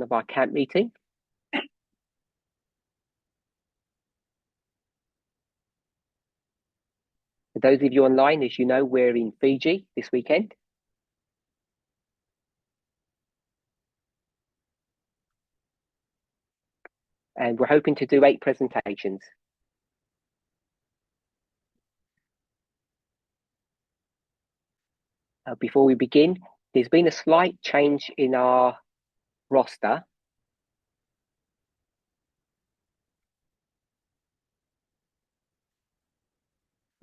of our camp meeting. For those of you online, as you know, we're in Fiji this weekend. And we're hoping to do 8 presentations. Before we begin, there's been a slight change in our roster.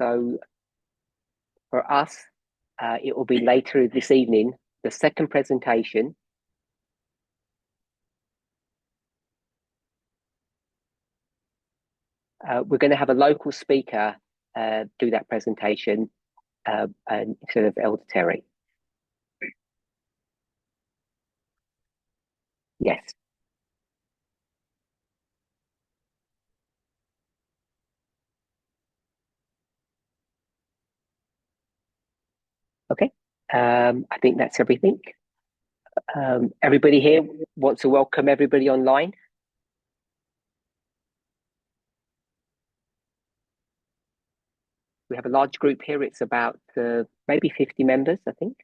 So for us, it will be later this evening, the second presentation. We're going to have a local speaker do that presentation instead of Elder Terry. Yes. Okay. I think that's everything. Everybody here wants to welcome everybody online. We have a large group here. It's about maybe 50 members, I think.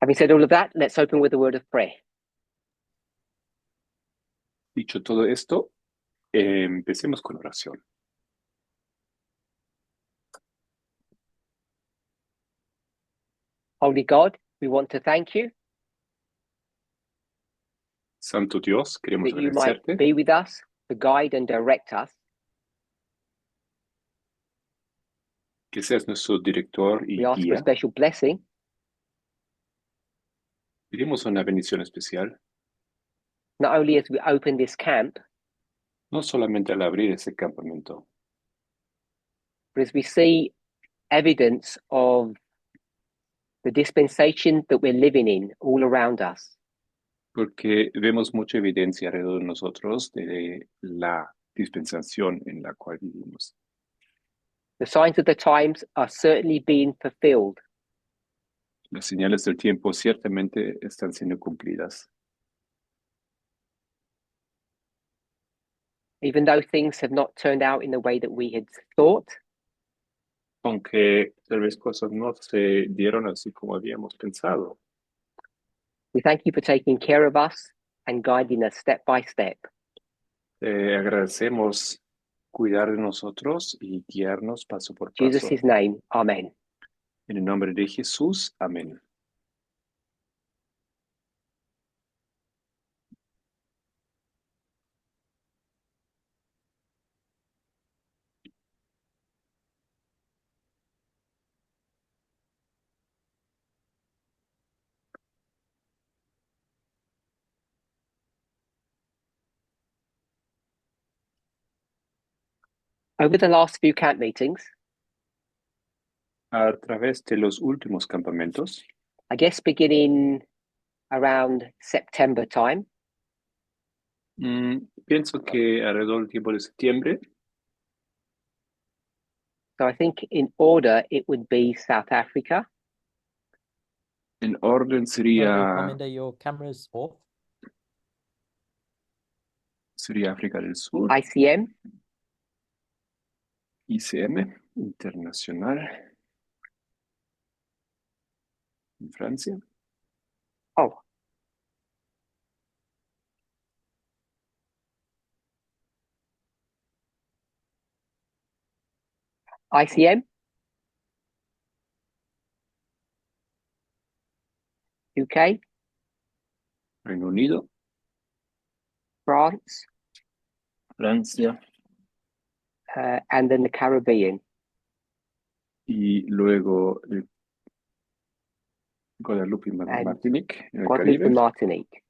Having said all of that, let's open with a word of prayer. Dicho todo esto, empecemos con oración. Holy God, we want to thank you Santo Dios, queremos that you might agradecerte be with us to guide and direct us. que seas nuestro director y We ask for a guía. special blessing Pedimos una bendición especial, not only as we open this camp, no solamente al abrir ese campamento, but as we see evidence of the dispensation that we're living in all around us. porque vemos mucha evidencia alrededor de nosotros de la dispensación en la cual vivimos. The signs of the times are certainly being fulfilled. Las señales del tiempo ciertamente están siendo cumplidas. Even though things have not turned out in the way that we had thought, Aunque tal vez cosas no se dieron así como habíamos pensado. we thank you for taking care of us and guiding us step by step. Agradecemos cuidar de nosotros y guiarnos paso por In paso. Jesus' name, amen. En el nombre de Jesús, amén. Over the last few camp meetings, A través de los últimos campamentos, I guess beginning around September time, pienso que alrededor del tiempo de septiembre, so I think in order it would be South Africa, en orden sería Commander, your camera's off. África del Sur, ICM, ICM, Internacional, en Francia, oh, ICM, UK, Reino Unido, France, Francia, and then the Caribbean. y luego Guadalupe y And Martinique, en el Guadeloupe Caribe. and Martinique.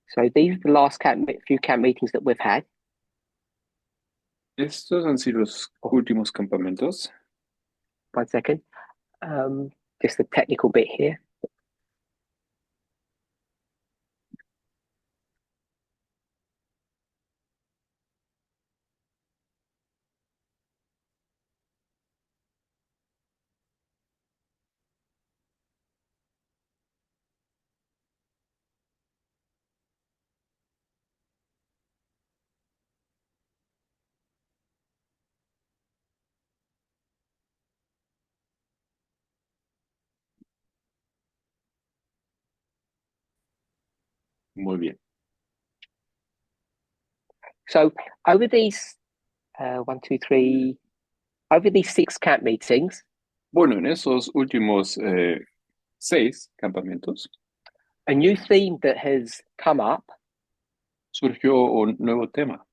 So these are the last few camp meetings that we've had. Estos han sido los últimos campamentos. 1 second. Just the technical bit here. Muy bien. So over these one, two, three, over these 6 camp meetings, Bueno, en esos últimos 6 campamentos a new theme that has come up surgió un nuevo tema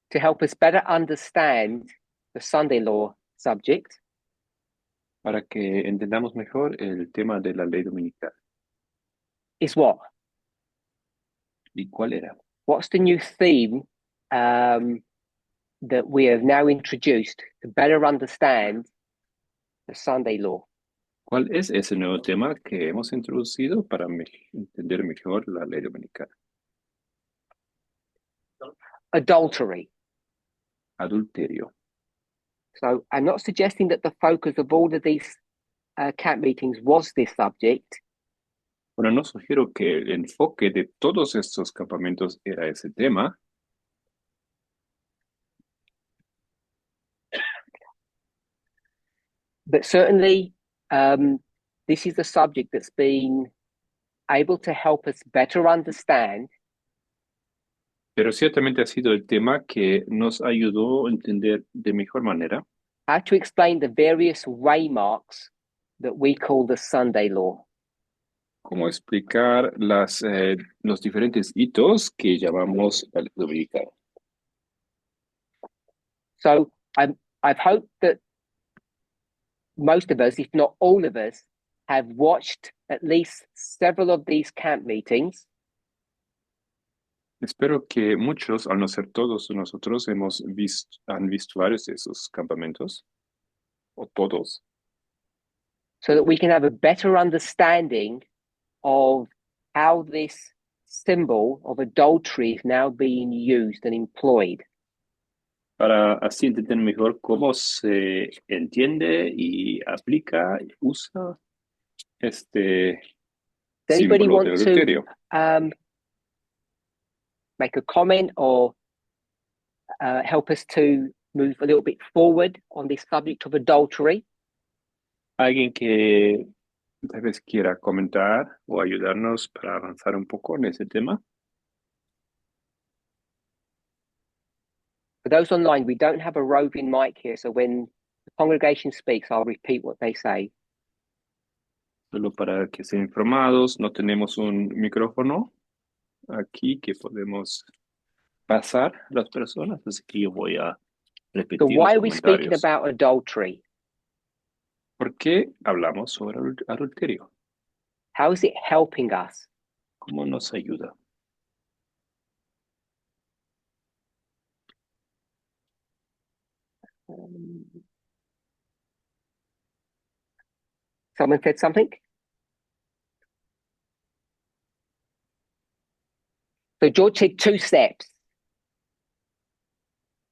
to help us better understand the Sunday law subject para que entendamos mejor el tema de la ley dominical. is what? ¿Y cuál era? What's the new theme that we have now introduced to better understand the Sunday law? ¿Cuál es ese nuevo tema que hemos introducido para entender mejor la ley dominical? Adultery. Adulterio. So I'm not suggesting that the focus of all of these camp meetings was this subject, Bueno, no sugiero que el enfoque de todos estos campamentos era ese tema, but certainly this is a subject that's been able to help us better understand pero ciertamente ha sido el tema que nos ayudó a entender de mejor manera how to explain the various waymarks that we call the Sunday law. cómo explicar los diferentes hitos que llamamos la ley dominical. So I've hoped that most of us, if not all of us, have watched at least several of these camp meetings. Espero que muchos, al no ser todos nosotros, han visto varios de esos campamentos, o todos, so that we can have a better understanding of how this symbol of adultery is now being used and employed. para así entender mejor cómo se entiende y aplica y usa este Does anybody símbolo del want to adulterio. make a comment or help us to move a little bit forward on this subject of adultery? ¿Alguien que tal vez quiera comentar o ayudarnos para avanzar un poco en ese tema? For those online, we don't have a roving mic here, so when the congregation speaks, I'll repeat what they say. Solo para que estén informados, no tenemos un micrófono aquí que podemos pasar a las personas, así que yo voy a So repetir why los are we speaking comentarios. about adultery? ¿Por qué hablamos sobre adulterio? How is it helping us? ¿Cómo nos ayuda? Someone said something? So George said 2 steps.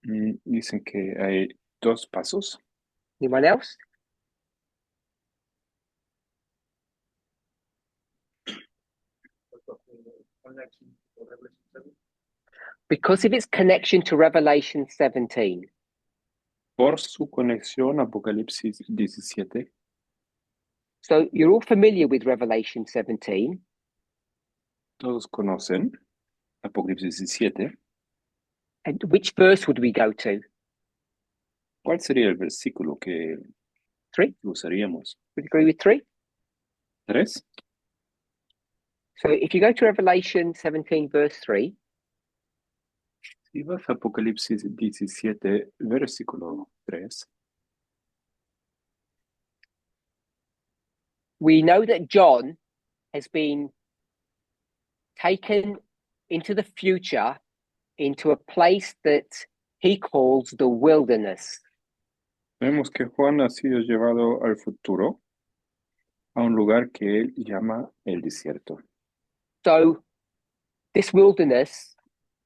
Dicen que hay 2 pasos. Anyone else? Because of its connection to Revelation 17. Por su conexión a Apocalipsis 17. So you're all familiar with Revelation 17. Todos conocen Apocalipsis 17. And which verse would we go to? ¿Cuál sería el versículo que 3? usaríamos? Would you agree with 3? 3. So if you go to Revelation 17, verse 3, Si vas a Apocalipsis 17, versículo 3, we know that John has been taken into the future, into a place that he calls the wilderness. vemos que Juan ha sido llevado al futuro, a un lugar que él llama el desierto. So this wilderness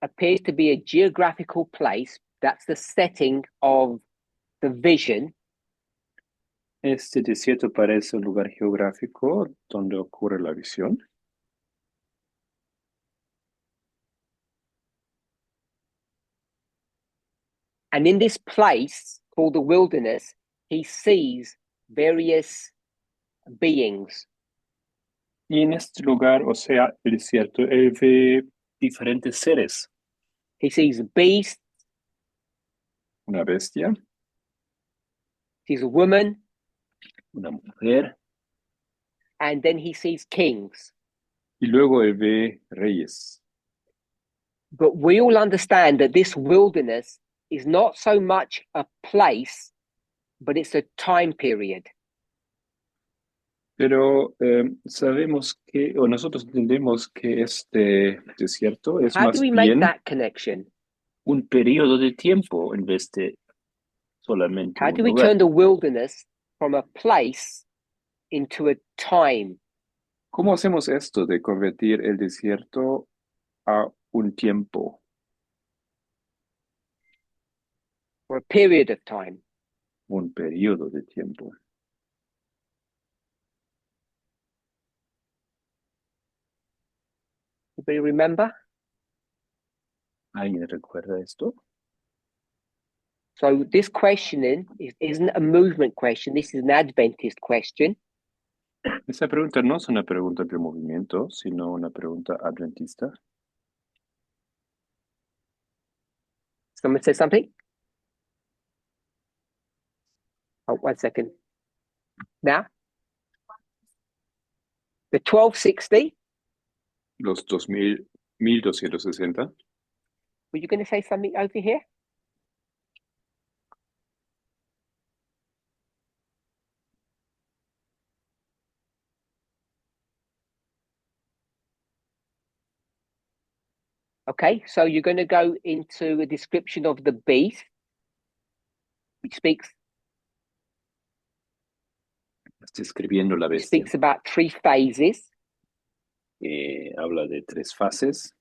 appears to be a geographical place. That's the setting of the vision. Este desierto parece un lugar geográfico donde ocurre la visión. And in this place called the wilderness, he sees various beings. Y en este lugar, o sea, el desierto, él ve diferentes seres. He sees beasts, Una bestia, he sees a woman, una mujer, and then he sees kings. y luego él ve reyes. But we all understand that this wilderness is not so much a place, but it's a time period. Pero sabemos que, o nosotros entendemos que este desierto es How do más we make bien that connection? un periodo de tiempo en vez de solamente How un do we lugar. turn the wilderness from a place into a time ¿Cómo hacemos esto de convertir el desierto a un tiempo, or a period of time? un periodo de tiempo? Anybody remember? ¿Alguien recuerda esto? So this questioning isn't a movement question. This is an Adventist question. Esa pregunta no es una pregunta de movimiento, sino una pregunta adventista. Someone said something? Oh, 1 second. Now, the 1260. Los 1260. Were you going to say something over here? Okay, so you're going to go into a description of the beast, which Está escribiendo la bestia. speaks about 3 phases. Habla de 3 fases.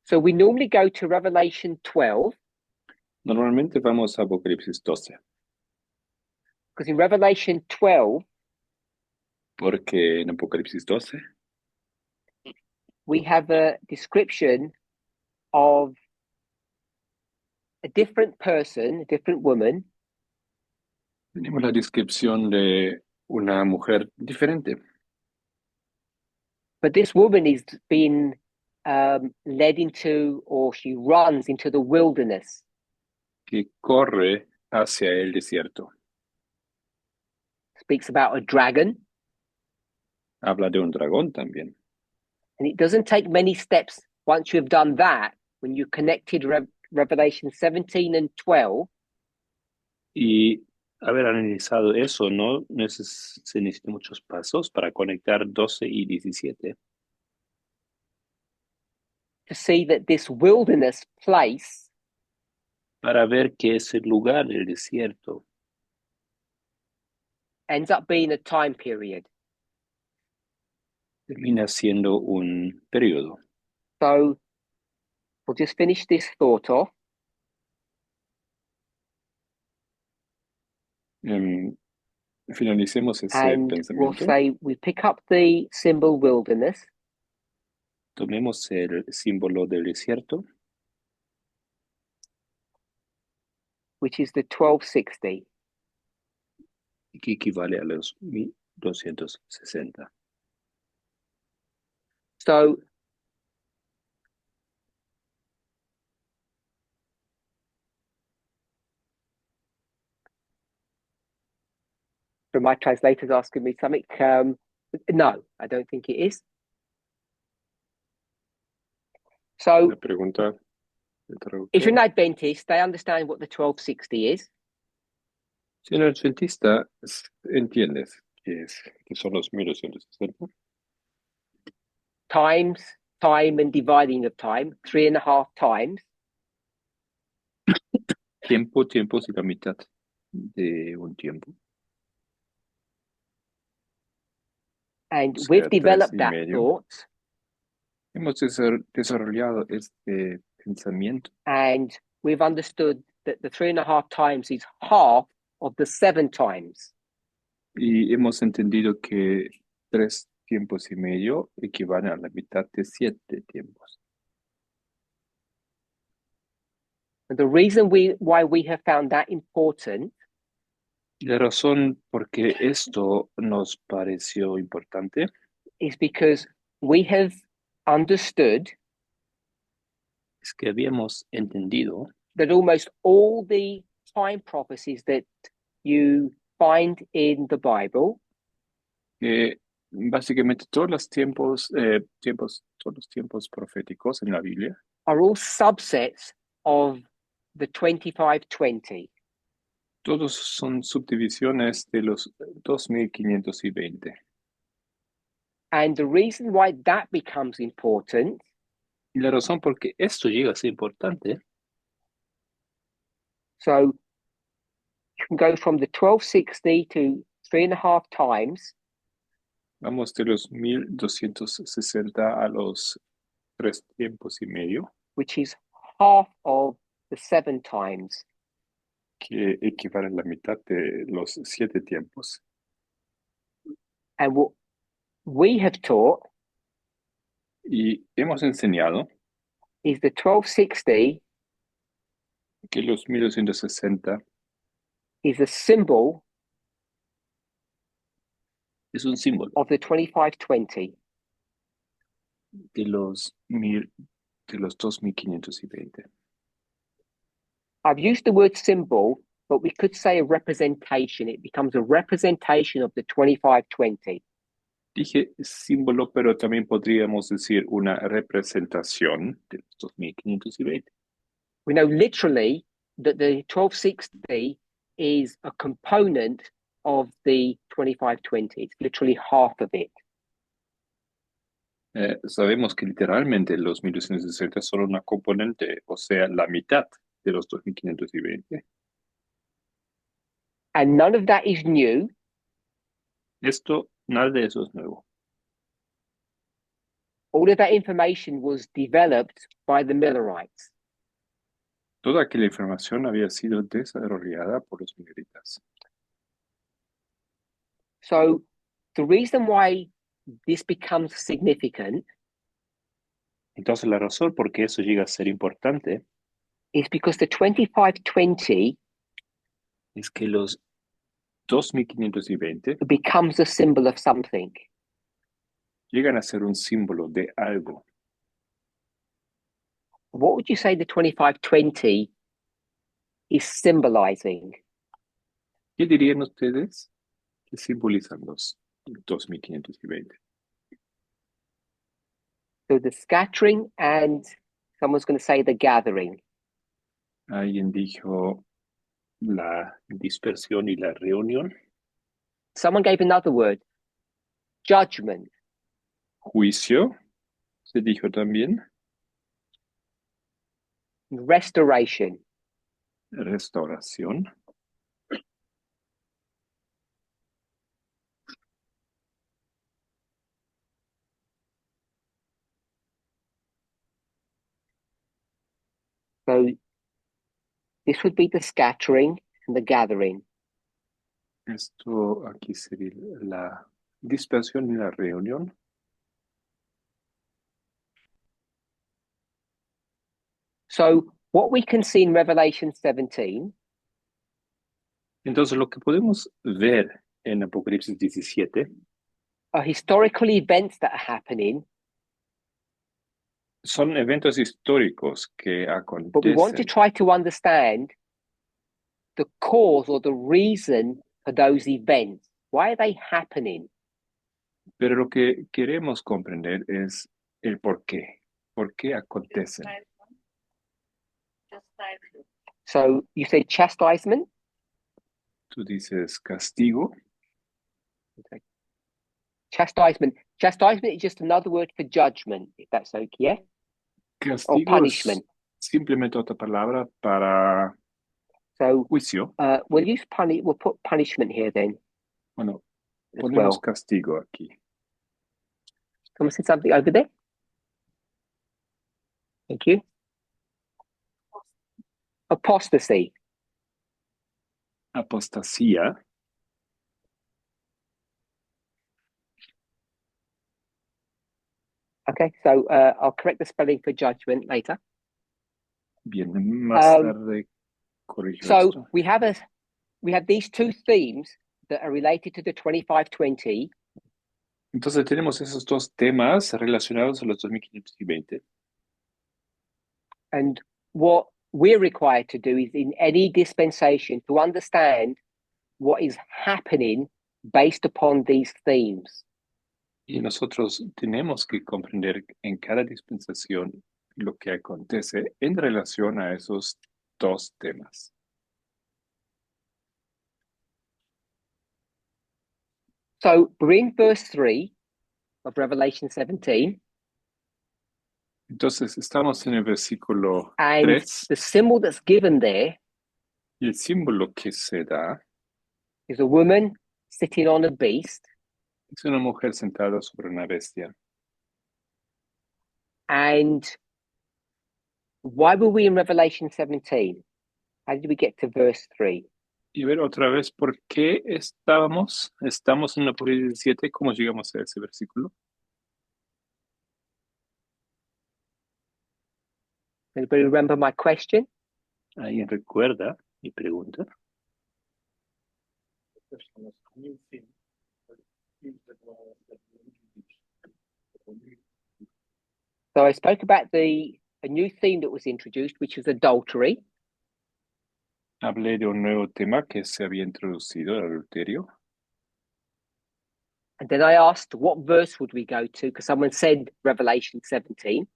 So we normally go to Revelation 12, Normalmente vamos a Apocalipsis 12, because in Revelation 12, porque en Apocalipsis 12 we have a description of a different person, a different woman, tenemos la descripción de una mujer diferente, but this woman is being led into, or she runs into the wilderness. que corre hacia el desierto. Speaks about a dragon, Habla de un dragón también. and it doesn't take many steps once you've done that, when you connected Revelation 17 and 12, Y haber analizado eso, no se necesitan muchos pasos para conectar 12 y 17, to see that this wilderness place para ver que ese lugar, el desierto, ends up being a time period. termina siendo un periodo. So we'll just finish this thought off. Finalicemos ese And we'll pensamiento. say we pick up the symbol wilderness, Tomemos el símbolo del desierto, which is the 1260. que equivale a los 1260. So for my translators asking me something, no, I don't think it is. So La pregunta del if you're an traductor. Adventist, they understand what the 1260 is. Si eres adventista, entiendes que son los 1260. Times, time and dividing of time, 3.5 times. Tiempos y la mitad de un tiempo. And O sea, we've developed 3 y that medio. thought, Hemos desarrollado este pensamiento and we've understood that the 3.5 times is half of the 7 times. y hemos entendido que 3 tiempos y medio equivalen a la mitad de 7 tiempos. And the reason why we have found that important La razón por qué esto nos pareció importante is because we have understood Es que habíamos entendido that almost all the time prophecies that you find in the Bible que básicamente todos los todos los tiempos proféticos en la Biblia are all subsets of the 2520. todos son subdivisiones de los 2520. And the reason why that becomes important Y la razón por qué esto llega a ser importante, so you can go from the 1260 to 3.5 times, vamos de los 1260 a los 3 tiempos y medio, which is half of the 7 times. que equivale a la mitad de los 7 tiempos. And what we have taught Y hemos enseñado is the 1260 que los 1260 is a symbol es un símbolo of the 2520. de los 2520. I've used the word symbol, but we could say a representation. It becomes a representation of the 2520. Dije símbolo, pero también podríamos decir una representación de los 2520. We know literally that the 1260 is a component of the 2520. It's literally half of it. Sabemos que literalmente los 1260 son una componente, o sea, la mitad de los 2520. And none of that is new. Nada de eso es nuevo. All of that information was developed by the Millerites. Toda aquella información había sido desarrollada por los milleritas. So the reason why this becomes significant Entonces, la razón por qué eso llega a ser importante is because the 2520 es que los 2520 becomes a symbol of something. llegan a ser un símbolo de algo. What would you say the 2520 is symbolizing? ¿Qué dirían ustedes que simbolizan los 2520? So the scattering and someone's going to say the gathering. Alguien dijo la dispersión y la reunión. Someone gave another word, judgment. Juicio, se dijo también. Restoration. Restauración. So this would be the scattering and the gathering. Esto aquí sería la dispersión y la reunión. So what we can see in Revelation 17 Entonces, lo que podemos ver en Apocalipsis 17 are historical events that are happening, son eventos históricos que but we want to acontecen, try to understand the cause or the reason for those events. Why are they happening? pero lo que queremos comprender es el por qué acontecen. So you say chastisement? Tú dices castigo. Okay. Chastisement. Chastisement is just another word for judgment, if that's okay, yeah? Or Castigo punishment. es simplemente otra palabra para So juicio. we'll put punishment here then Bueno, as ponemos well. castigo aquí. Someone say something over there? Thank you. Apostasy. Apostasía. Okay, so I'll correct the spelling for judgment later. Bien, más tarde corrijo So esto. we have these two themes that are related to the 2520, Entonces tenemos esos dos temas relacionados a los 2520. And what we're required to do is in any dispensation to understand what is happening based upon these themes. Y nosotros tenemos que comprender en cada dispensación lo que acontece en relación a esos dos temas. So we're in verse 3 of Revelation 17, Entonces estamos en el versículo and 3 the symbol that's given there y el símbolo que se da is a woman sitting on a beast, es una mujer sentada sobre una bestia. and why were we in Revelation 17? How did we get to verse 3? Y ver otra vez por qué estamos en Apocalipsis 17, cómo llegamos a ese versículo. Anybody remember my question? ¿Alguien recuerda mi pregunta? So I spoke about a new theme that was introduced, which was adultery. Hablé de un nuevo tema que se había introducido, el adulterio. And then I asked what verse would we go to, because someone said Revelation 17.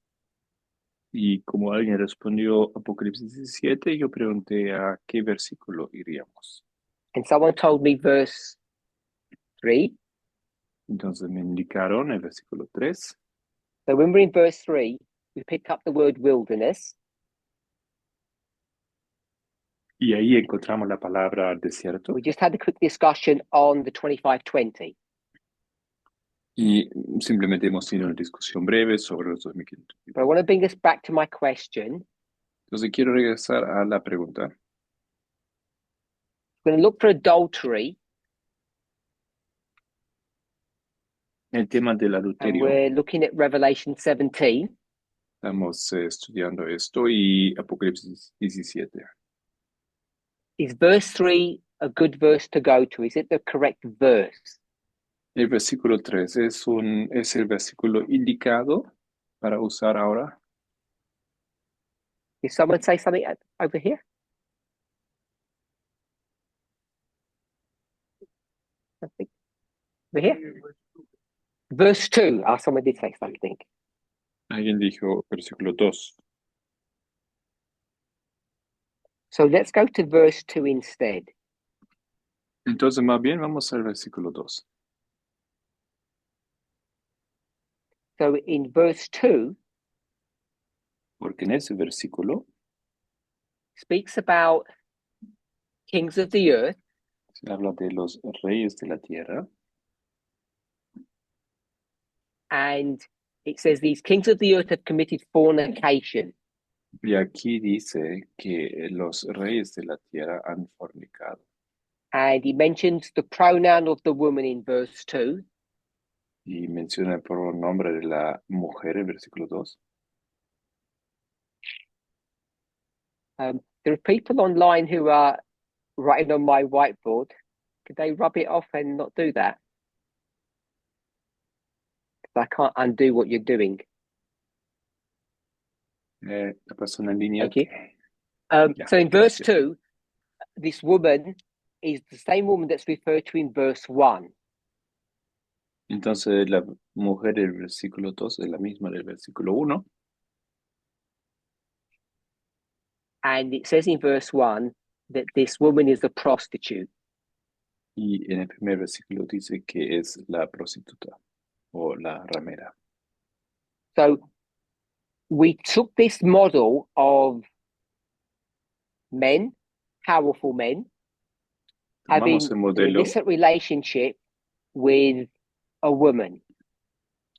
Y como alguien respondió Apocalipsis 17, yo pregunté a qué versículo iríamos. And someone told me verse 3. Entonces me indicaron el versículo 3. So when we're in verse 3, we pick up the word wilderness. Y ahí encontramos la palabra desierto. We just had a quick discussion on the 2520. Y simplemente hemos tenido una discusión breve sobre los 2500. But I want to bring us back to my question. Entonces quiero regresar a la pregunta. We're going to look for adultery, El tema del and adulterio. we're looking at Revelation 17. Estamos estudiando esto y Apocalipsis 17. Is verse 3 a good verse to go to? Is it the correct verse? El versículo 3 es el versículo indicado para usar ahora. Did someone say something over here? I think over here. Verse 2. Oh, someone did say something. Alguien dijo versículo 2. So let's go to verse 2 instead. Entonces, más bien, vamos al versículo 2. So in verse 2, Porque en ese versículo speaks about kings of the earth, se habla de los reyes de la tierra. and it says these kings of the earth have committed fornication. Y aquí dice que los reyes de la tierra han fornicado. And he mentions the pronoun of the woman in verse 2. Y menciona el pronombre de la mujer en versículo 2. There are people online who are writing on my whiteboard. Could they rub it off and not do that? I can't undo what you're doing. La persona en línea. Thank you. Yeah, so in verse gracias. 2, this woman is the same woman that's referred to in verse 1. Entonces, la mujer del versículo 2 es la misma del versículo 1. And it says in verse 1 that this woman is a prostitute. Y en el primer versículo dice que es la prostituta o la ramera. So we took this model of men, powerful men, having Tomamos el an modelo, illicit relationship with a woman.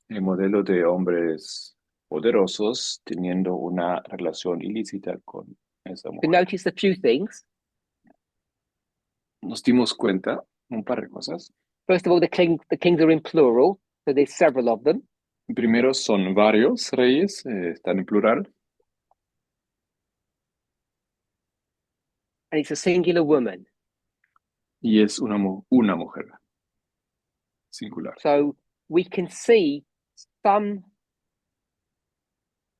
el modelo de hombres poderosos teniendo una relación ilícita con esa You mujer. notice a few things. Nos dimos cuenta un par de cosas. First of all, the kings are in plural, so there's several of them. Primero son varios reyes, están en plural, And it's a singular woman. y es una mujer singular. So we can see some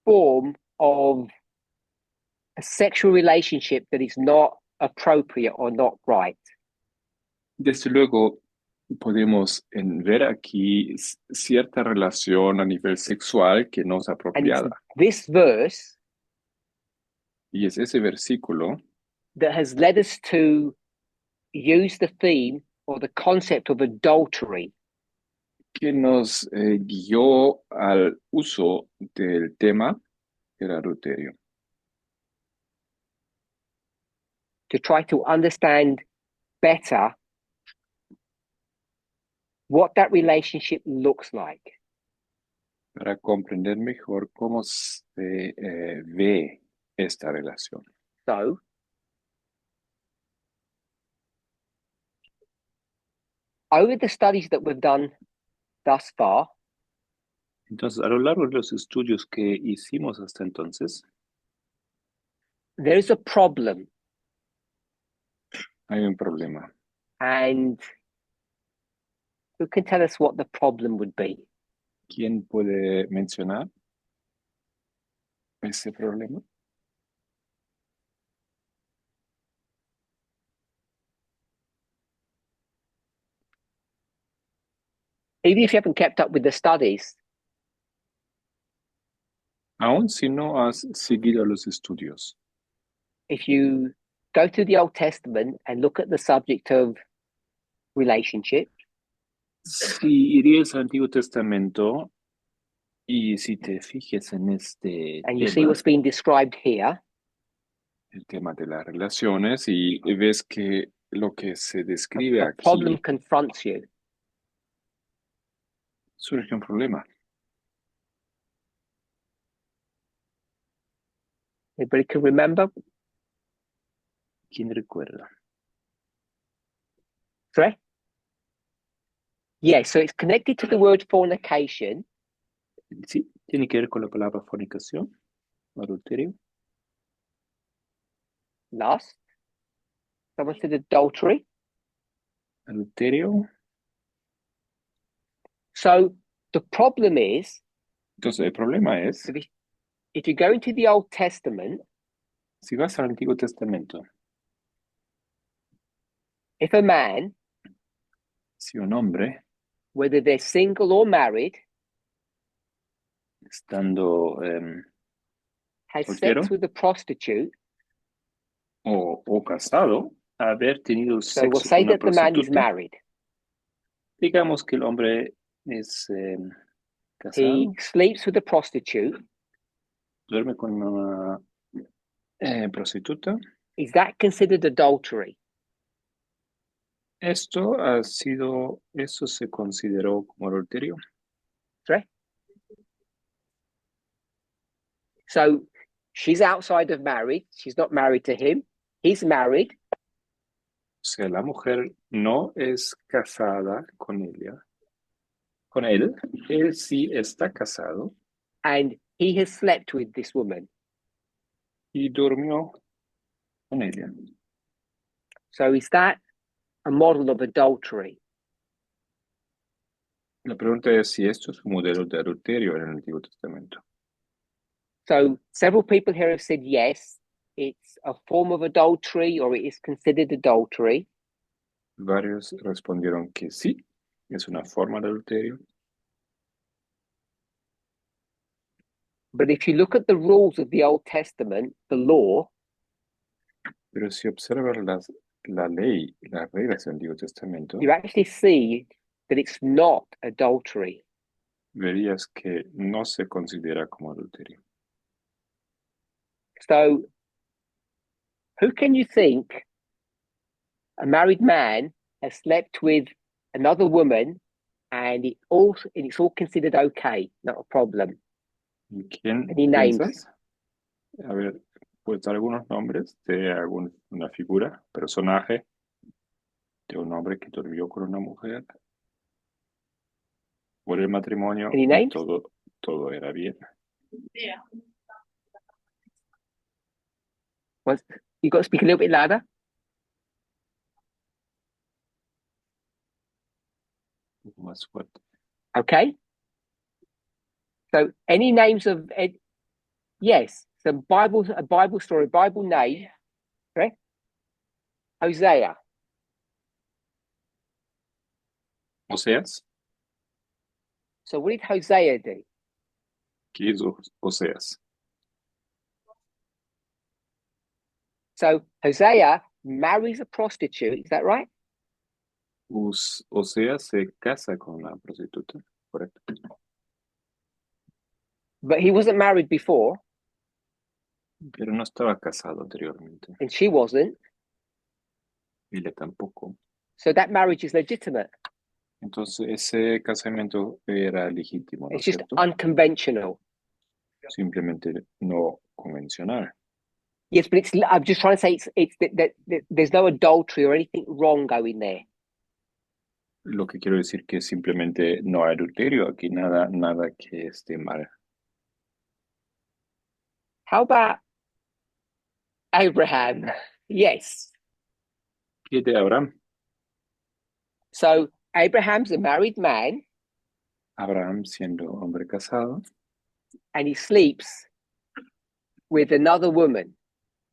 form of a sexual relationship that is not appropriate or not right. Desde luego, podemos ver aquí cierta relación a nivel sexual que no es And it's apropiada. this verse Y es ese versículo that has led us to use the theme or the concept of adultery que nos guió al uso del tema del adulterio, to try to understand better what that relationship looks like. para comprender mejor cómo se ve esta relación. So, over the studies that we've done thus far, Entonces, a lo largo de los estudios que hicimos hasta entonces, there is a problem, hay un problema. and who can tell us what the problem would be? ¿Quién puede mencionar ese problema? Even if you haven't kept up with the studies, Aún si no has seguido los estudios, if you go to the Old Testament and look at the subject of relationship, si irías al Antiguo Testamento y si te fijes en este and you see tema, what's being described here, el tema de las relaciones, y ves que lo que se describe a problem aquí confronts you. surge un problema. Anybody can remember? ¿Quién recuerda? Sorry? Yeah, so it's connected to the word fornication. Sí, tiene que ver con la palabra fornicación, adulterio, Lust. Someone said adultery. adulterio. So the problem is, Entonces, el problema es, that if you go into the Old Testament, si vas al Antiguo Testamento, if a man, si un hombre, whether they're single or married, estando has soltero sex with a prostitute, o casado, haber tenido so we'll sexo say con una that the man is prostituta, married. digamos que el hombre es He casado, sleeps with a prostitute. duerme con una prostituta. Is that considered adultery? Eso se consideró como adulterio. Sorry? So she's outside of marriage. She's not married to him. He's married. O sea, la mujer no es casada con ella, con él sí está casado And he has slept with this woman. y durmió con ella. So is that a model of adultery? La pregunta es si esto es un modelo de adulterio en el Antiguo Testamento. So several people here have said yes, it's a form of adultery or it is considered adultery. Varios respondieron que sí, es una forma de adulterio. But if you look at the rules of the Old Testament, the law, Pero si observas la ley, las reglas del Antiguo Testamento, you actually see that it's not adultery. verías que no se considera como adulterio. So who can you think a married man has slept with another woman and it's all considered okay, not a problem? ¿Y quién Any names? piensas? A ver, pues algunos nombres de una figura, personaje, de un hombre que durmió con una mujer por el matrimonio Any y names? todo era bien. You got to speak a little bit louder. Un poco más fuerte. Okay. So any names of yes, some a Bible story, Bible name, correct? Hosea. Oseas. So what did Hosea do? ¿Qué hizo Oseas? So Hosea marries a prostitute, is that right? Oseas se casa con una prostituta, correcto. But he wasn't married before, Pero no estaba casado anteriormente. and she wasn't. Ella tampoco. So that marriage is legitimate. Entonces ese casamiento era legítimo, ¿no It's es just cierto? unconventional. Simplemente no convencional. Yes, but I'm just trying to say it's that there's no adultery or anything wrong going there. Lo que quiero decir que simplemente no hay adulterio aquí, nada que esté mal. How about Abraham? Yes. ¿Qué de Abraham? So Abraham's a married man Abraham siendo hombre casado and he sleeps with another woman.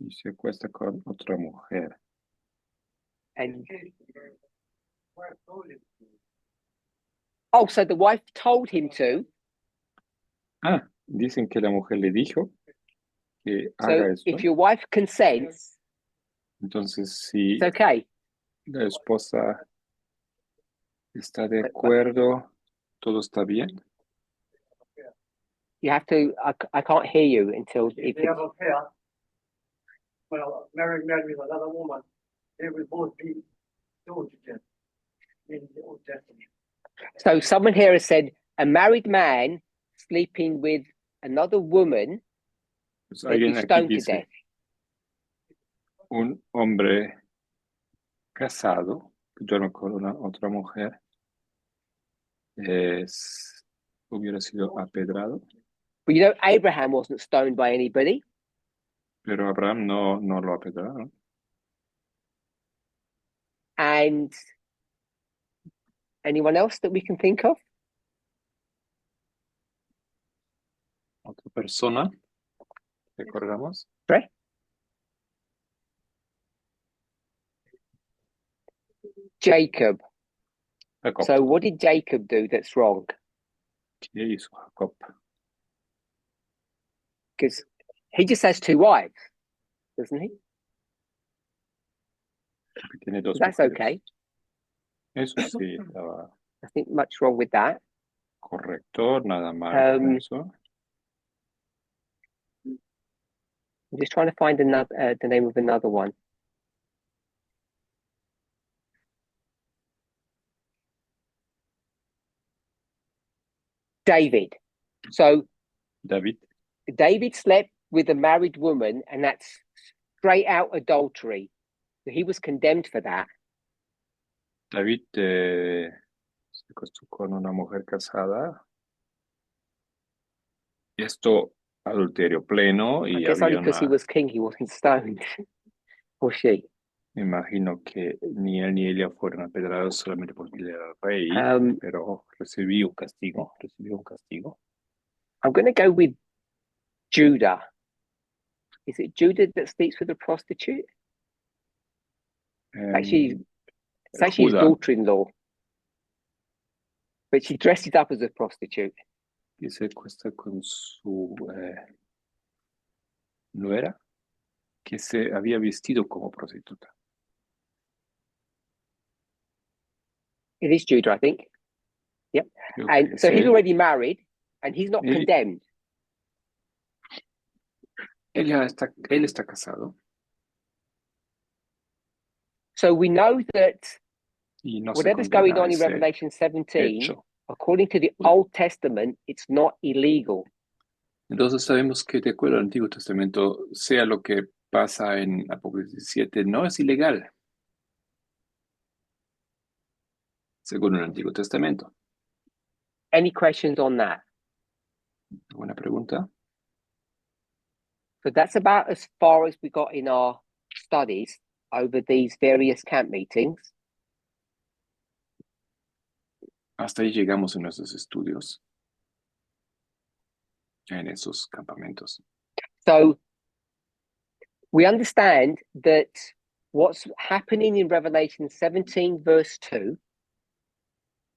y se acuesta con otra mujer. And oh, so the wife told him to. Dicen que la mujer le dijo que haga So esto. if your wife consents, Entonces, si it's okay. la esposa está de acuerdo, todo está bien. You have to. I can't hear you until. If they have a pair, well, married man with another woman, they will both be stoned to death in the Old Testament. So someone here has said a married man sleeping with another woman, Pues they'd be alguien aquí stoned to dice, death. un hombre casado que duerme con una otra mujer hubiera sido apedrado, But you know, Abraham wasn't stoned by anybody. pero Abraham no lo apedraron. And anyone else that we can think of? Otra persona, recordamos, Right? Jacob. Jacob. So what did Jacob do that's wrong? ¿Qué hizo Jacob? Because he just has two wives, doesn't he? Porque tiene dos That's mujeres. okay. Eso sí estaba Nothing much wrong with that. correcto, nada mal con eso. I'm just trying to find another the name of another one. David. So David slept with a married woman, and that's straight out adultery. So he was condemned for that. David se acostó con una mujer casada. Esto adulterio pleno I y guess only había because he was king, he wasn't stoned, or she. me imagino que ni él ni ella fueron apedrados solamente porque él era rey, pero recibió un castigo. I'm going to go with Judah. Is it Judah that sleeps with a prostitute? Actually, it's actually his daughter-in-law, but she dresses up as a prostitute. Y se acuesta con su nuera, que se había vestido como prostituta. It is Judah, I think. Yep. And so he's already married, and he's not condemned. Él está casado. So we know that No whatever's going on in Revelation 17, according to the Old Testament, it's not illegal. Entonces sabemos que de acuerdo al Antiguo Testamento, sea lo que pasa en Apocalipsis 7, no es ilegal. Según el Antiguo Testamento. Any questions on that? ¿Alguna pregunta? So that's about as far as we got in our studies over these various camp meetings. Hasta ahí llegamos en nuestros estudios, en esos campamentos. So we understand that what's happening in Revelation 17, verse 2,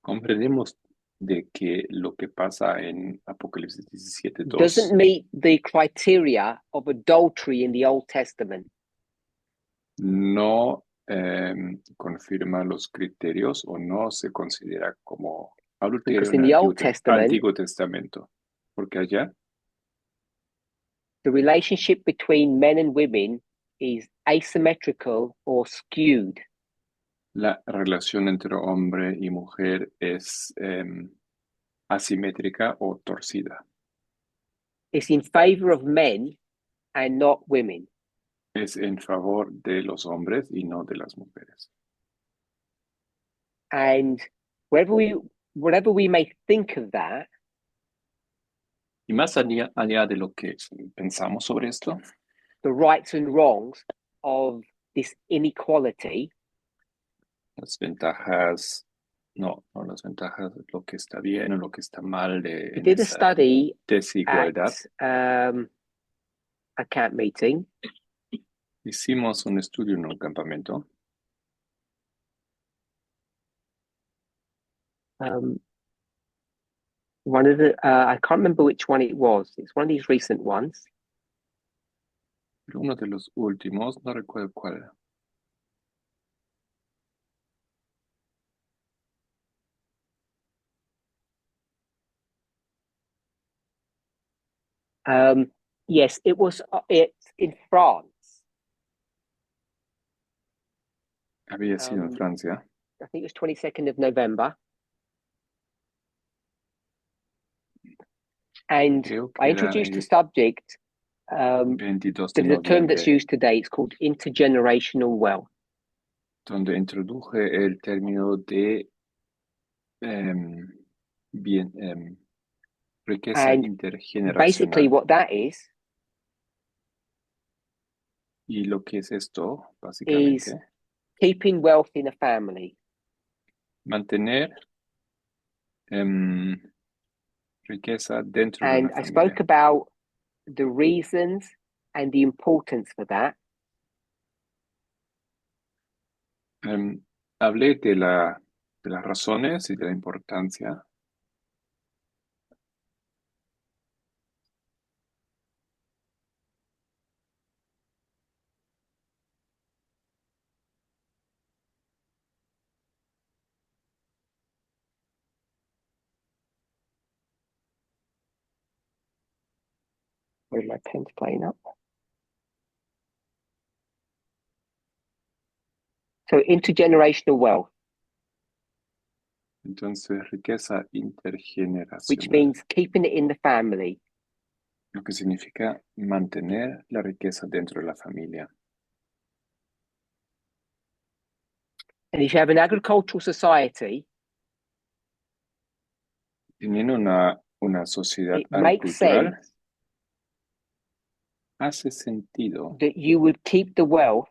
Comprendemos de que lo que pasa en Apocalipsis 17:2 doesn't meet the criteria of adultery in the Old Testament. no confirma los criterios o no se considera como adulterio Because en in el the Old Testament, Antiguo Testamento. Porque allá the relationship between men and women is asymmetrical or skewed. la relación entre hombre y mujer es asimétrica o torcida. It's in favor of men and not women. Es en favor de los hombres y no de las mujeres. And whatever we may think of that, Y más allá de lo que pensamos sobre esto, the rights and wrongs of this inequality, las ventajas, no las ventajas, lo que está bien o lo que está mal we en did a esa study desigualdad. at a camp meeting. Hicimos un estudio en un campamento. One of the I can't remember which one it was. It's one of these recent ones. Pero uno de los últimos, no recuerdo cuál era. Yes, it was. It's in France. Había sido en Francia. I think it was 22nd of November. And Creo que I era introduced the el subject. 22 de The term that's noviembre, used today is called intergenerational wealth. donde introduje el término de riqueza And intergeneracional. basically, what that is Y lo que es esto, básicamente, keeping wealth in a family. mantener riqueza dentro de And una I familia. spoke about the reasons and the importance for that. Hablé de las razones y de la importancia. Where's my pen's playing up? So intergenerational wealth, Entonces, riqueza which intergeneracional, means keeping it in the family. lo que significa mantener la riqueza dentro de la familia. And if you have an agricultural society, Teniendo una sociedad it makes agricultural, sense hace sentido that you would keep the wealth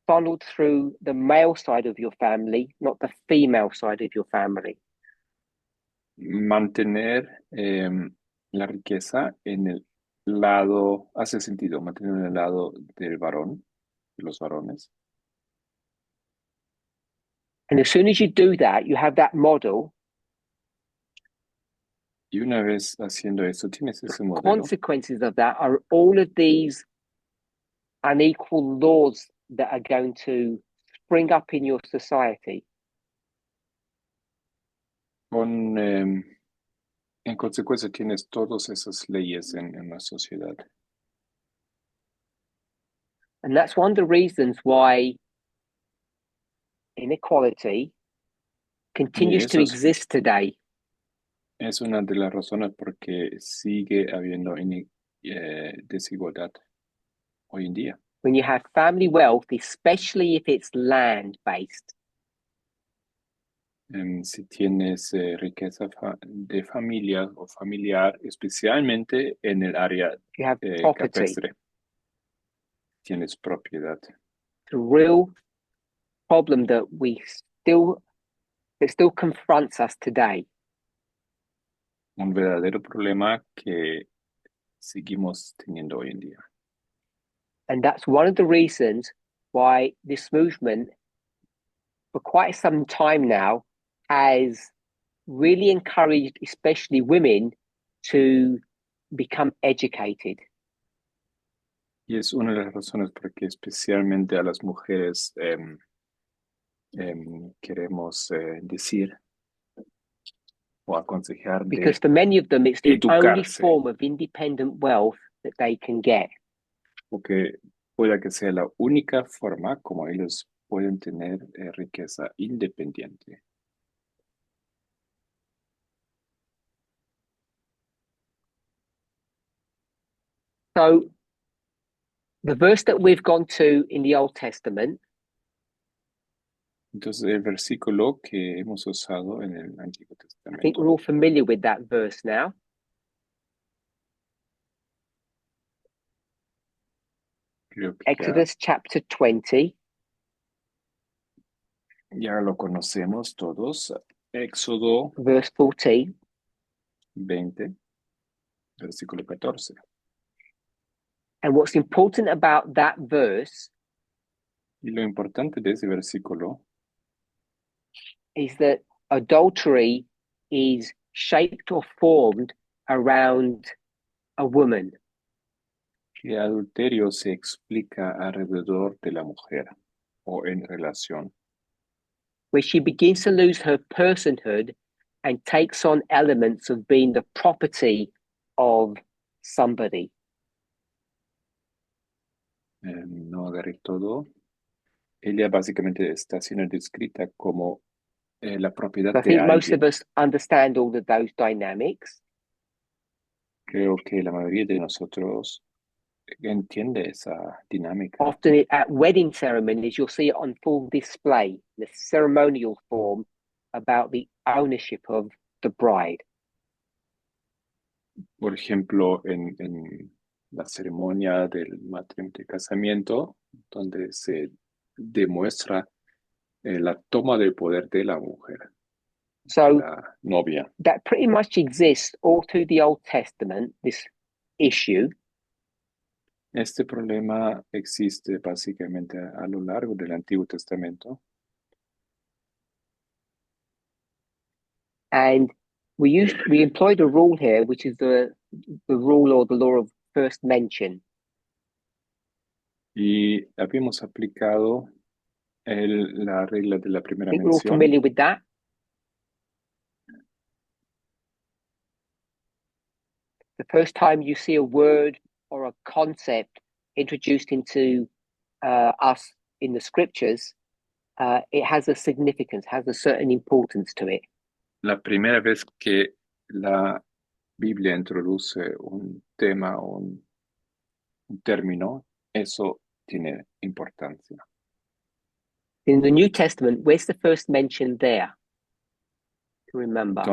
funneled through the male side of your family, not the female side of your family. mantener la riqueza en el lado, hace sentido mantener en el lado del varón, de los varones. And as soon as you do that, you have that model. Y una vez haciendo eso, tienes ese The modelo. consequences of that are all of these unequal laws that are going to spring up in your society. En consecuencia, tienes todas esas leyes en la sociedad. And that's one of the reasons why inequality continues to exist today. Es una de las razones por que sigue habiendo desigualdad hoy en día. When you have family wealth, especially if it's land-based. Si tienes riqueza de familia o familiar, especialmente en el área You have property. campestre, tienes propiedad. The real problem that we still that still confronts us today. Un verdadero problema que seguimos teniendo hoy en día. And that's one of the reasons why this movement, for quite some time now, has really encouraged, especially women, to become educated. Y es una de las razones por que especialmente a las mujeres queremos decir o aconsejar Because de for many of them, it's the only educarse, form of independent wealth that they can get. porque pueda que sea la única forma como ellos pueden tener riqueza independiente. So the verse that we've gone to in the Old Testament Entonces, el versículo que hemos usado en el Antiguo I think we're Testamento, all familiar with that verse now. creo que Exodus chapter 20, ya lo conocemos todos. Éxodo verse 14. 20, versículo 14. And what's important about that verse Y lo importante de ese versículo is that adultery is shaped or formed around a woman. que adulterio se explica alrededor de la mujer o en relación, Where she begins to lose her personhood and takes on elements of being the property of somebody. no agarré todo. Ella básicamente está siendo descrita como la propiedad So I de think most of alguien. us understand all of those dynamics. Creo que la mayoría de nosotros entiende esa dinámica. Often at wedding ceremonies, you'll see it on full display, the ceremonial form about the ownership of the bride. Por ejemplo, en la ceremonia del matrimonio de casamiento, donde se demuestra la toma del poder de la mujer, So la novia. that pretty much exists all through the Old Testament, this issue. Este problema existe básicamente a lo largo del Antiguo Testamento. And we employed a rule here, which is the rule or the law of first mention. Y habíamos aplicado la regla de la I primera think we're all mención. familiar with that. The first time you see a word or a concept introduced into us in the scriptures, it has a significance, has a certain importance to it. La primera vez que la Biblia introduce un tema o un término, eso tiene importancia. In the New Testament, where's the first mention there? To remember.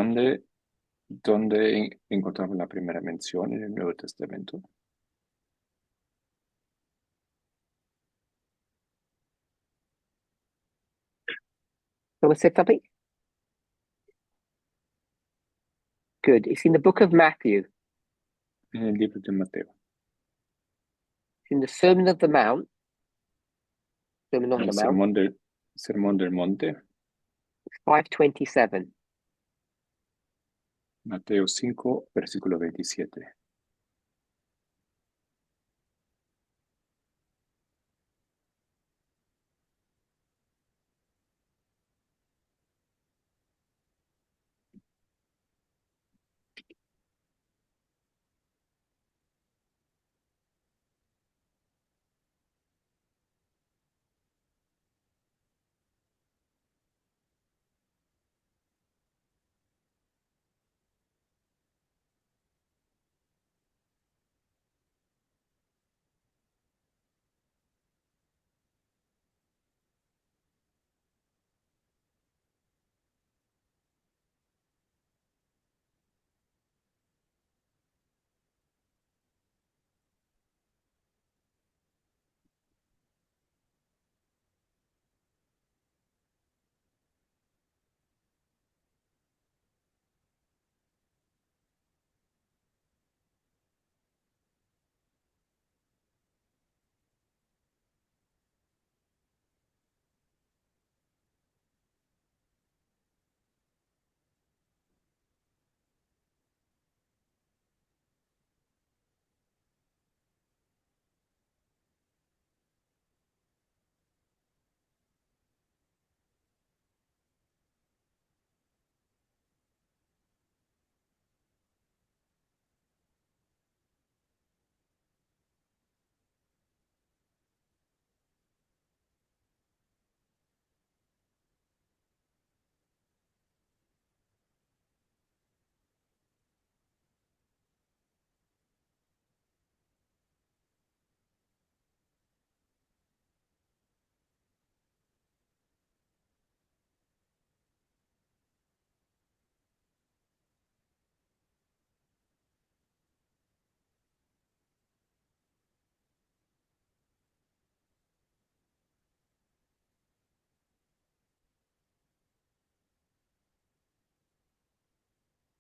¿Dónde encontramos la primera mención en el Nuevo Testamento? Someone said something? Good. It's in the book of Matthew. En el libro de Mateo. It's in the Sermon of the Mount. Sermon on El the Mount. Sermón del Monte, 5:27. Mateo 5, versículo 27.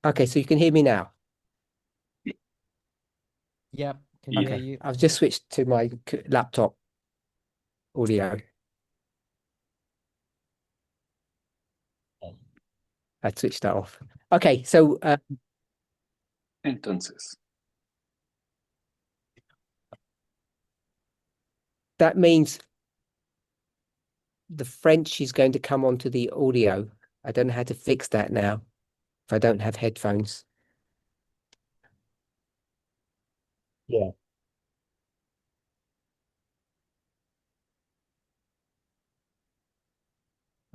Okay, so you can hear me now. Yep, can hear Okay, you. I've just switched to my laptop audio. I switched that off. Okay, so Entonces, that means the French is going to come onto the audio. I don't know how to fix that now if I don't have headphones. Yeah.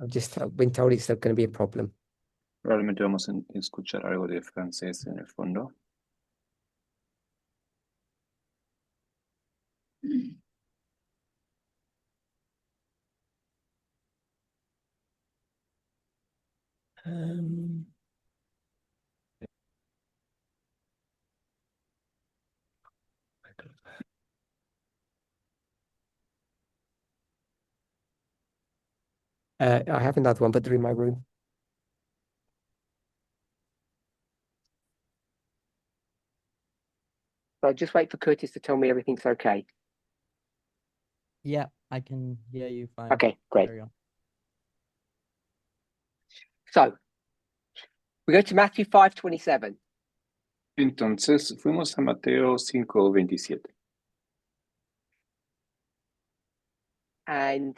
I've been told it's going to be a problem. probablemente vamos a escuchar algo de francés en el fondo. Um, I have another one, but they're in my room. So just wait for Curtis to tell me everything's okay. Yeah, I can hear you fine. Okay, great. Carry on. So we go to Matthew 5:27. Entonces, fuimos a Mateo 5:27. And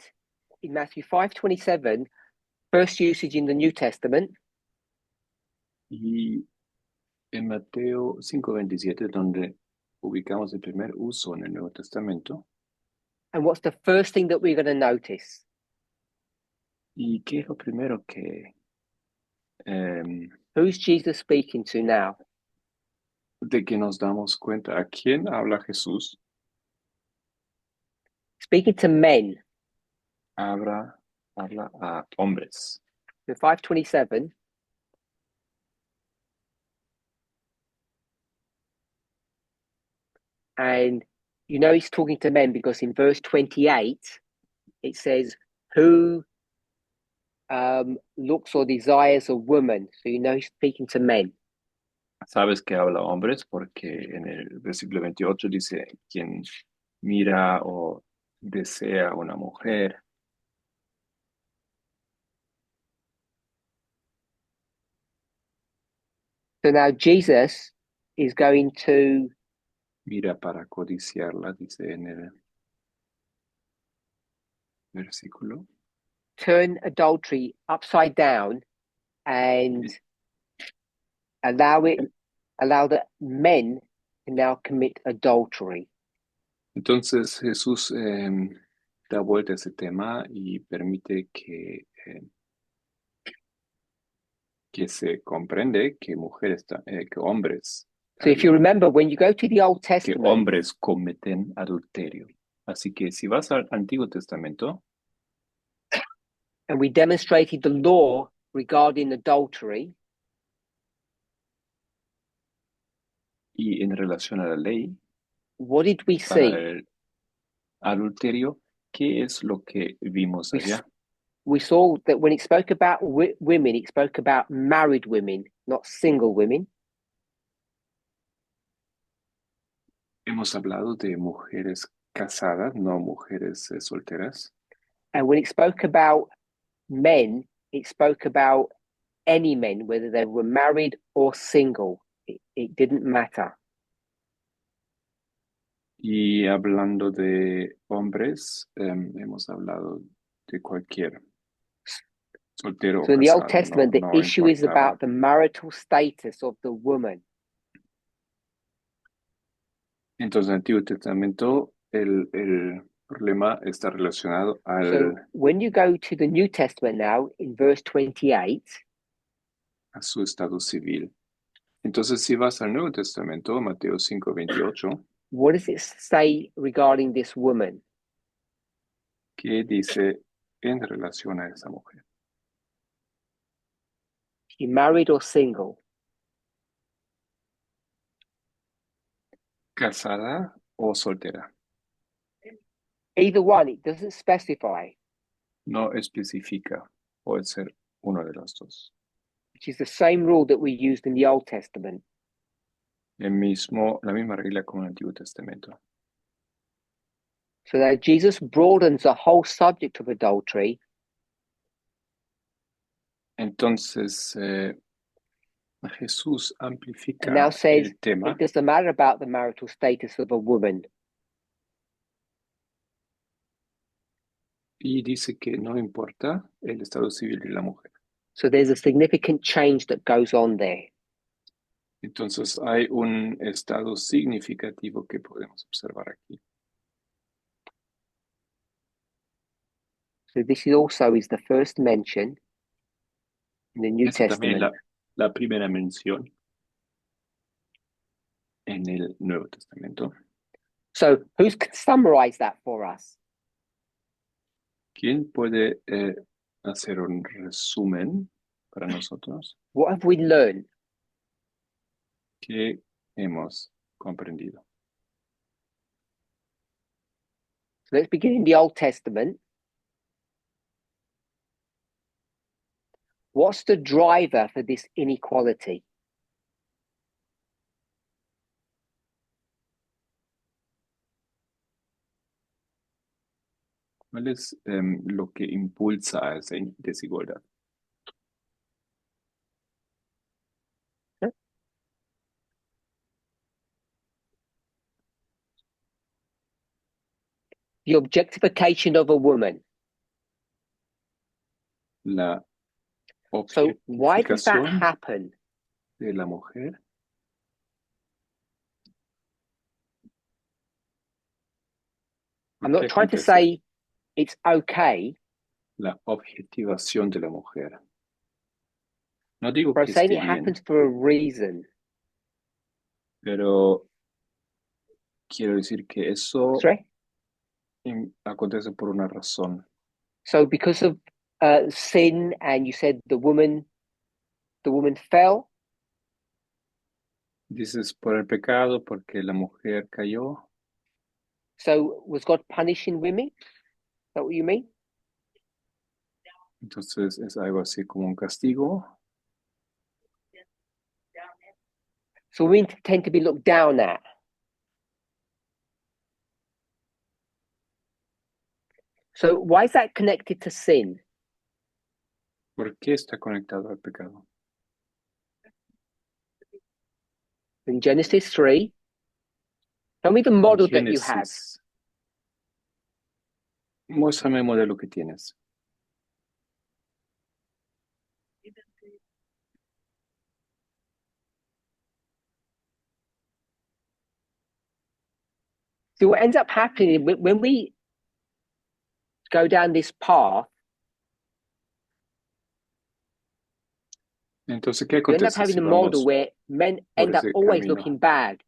in Matthew 5:27, first usage in the New Testament, Y en Mateo 5:27, donde ubicamos el primer uso en el Nuevo Testamento. and what's the first thing that we're going to notice? ¿Y qué es lo primero que Who's Jesus speaking to now? de que nos damos cuenta? ¿A quién habla Jesús? Speaking to men. Habla a hombres. In 5:27, and you know he's talking to men because in verse 28 it says who looks or desires a woman. So you know he's speaking to men. Sabes que habla a hombres porque en el versículo 28 dice quien mira o desea una mujer. So now Jesus is going to Mira para codiciarla, dice en el versículo. turn adultery upside down and allow that men can now commit adultery. Entonces Jesús da vuelta a ese tema y permite que se comprende que mujeres, que hombres, So if you remember, when you go to the Old que Testament, hombres cometen adulterio. Así que si vas al Antiguo Testamento and we demonstrated the law regarding adultery, y en relación a la ley what did we para see? el adulterio, ¿qué es lo que vimos allá? We saw that when it spoke about women, it spoke about married women, not single women. Hemos hablado de mujeres casadas, no mujeres solteras. And when it spoke about men, it spoke about any men, whether they were married or single. It didn't matter. Y hablando de hombres, hemos hablado de cualquier soltero So o in the Old casado. Testament, the no issue is importaba. about the marital status of the woman. Entonces, en el Antiguo Testamento, el problema está relacionado So when you go to the New Testament now, in verse 28, a su estado civil. Entonces, si vas al Nuevo Testamento, Mateo 5:28, what does it say regarding this woman? ¿qué dice en relación a esa mujer? She married or single? ¿Casada o soltera? Either one, it doesn't specify. No especifica, puede ser uno de los dos. which is the same rule that we used in the Old Testament. La misma regla como en el Antiguo Testamento. So that Jesus broadens the whole subject of adultery. Entonces, Jesús And amplifica now says el tema it doesn't matter about the marital status of a woman. y dice que no importa el estado civil de la mujer. So there's a significant change that goes on there. Entonces, hay un estado significativo que podemos observar aquí. So this is also is the first mention in the New Esta también Testament. la primera mención en el Nuevo Testamento. So who's can summarize that for us? ¿Quién puede hacer un resumen para nosotros? What have we learned? ¿Qué hemos comprendido? So let's begin in the Old Testament. What's the driver for this inequality? ¿Cuál es lo que impulsa a esa desigualdad? The objectification of a woman. La So why does that objetificación happen? de la mujer. I'm ¿Qué not trying to acontece? say it's okay, La objetivación de la mujer. No digo but I'm que saying esté it bien, happens for a reason. pero quiero decir que eso Sorry? acontece por una razón. So because of sin, and you said the woman fell. Dices por el pecado, porque la mujer cayó. So was God punishing women? Is that what you mean? Entonces es algo así como un castigo. So women tend to be looked down at. So why is that connected to sin? ¿Por qué está conectado al pecado? In Genesis 3, tell me the model that you have. Génesis. Muéstrame el modelo que tienes. So what ends up happening when we go down this path, Entonces, ¿qué we end up acontece having si a model vamos where men por end up ese always camino? looking bad.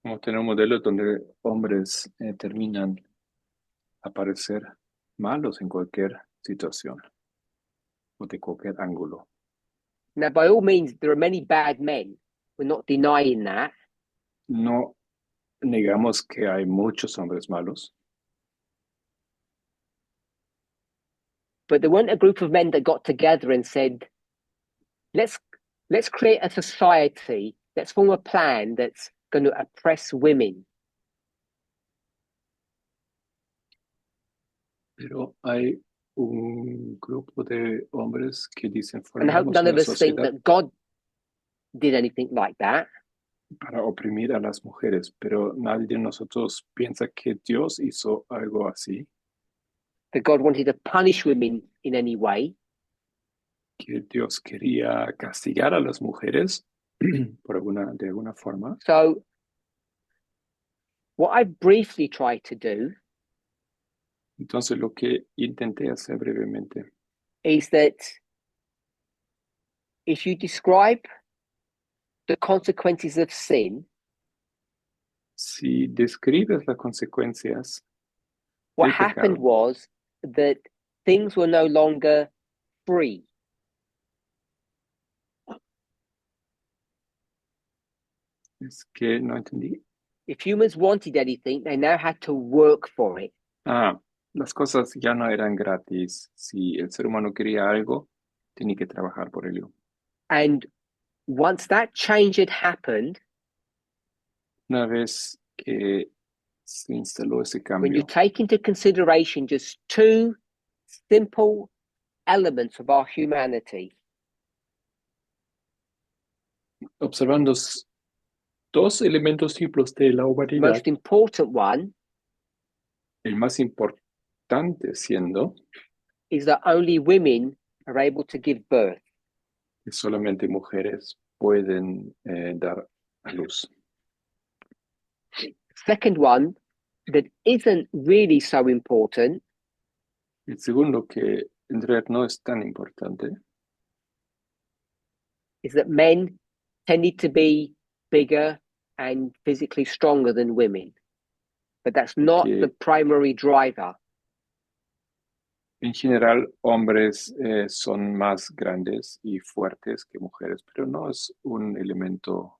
Vamos a tener un modelo donde hombres terminan a parecer malos en cualquier situación o de cualquier ángulo. Now, by all means, there are many bad men. We're not denying that. No negamos que hay muchos hombres malos, But there weren't a group of men that got together and said, let's create a society, let's form a plan that's going to oppress women. pero hay un grupo de hombres que dicen And I hope formemos none of una us think sociedad that God did anything like that. para oprimir a las mujeres, pero nadie de nosotros piensa que Dios hizo algo así, That God wanted to punish women in any way. que Dios quería castigar a las mujeres de alguna forma. So what I briefly tried to do Entonces lo que intenté hacer brevemente is that if you describe the consequences of sin, si describes las consecuencias what del happened pecado, was that things were no longer free. es que no entendí. If humans wanted anything, they now had to work for it. Las cosas ya no eran gratis. Si el ser humano quería algo, tenía que trabajar por ello. And once that change had happened, Una vez que se instaló ese when you cambio, take into consideration just two simple elements of our humanity, observando dos elementos simples de la the humanidad, most important one el más importante siendo is that only women are able to give birth. que solamente mujeres pueden dar a luz. Second one that isn't really so important El segundo, que en realidad no es tan importante, is that men tended to be bigger and physically stronger than women. But that's not Okay. the primary driver. en general, hombres son más grandes y fuertes que mujeres, pero no es un elemento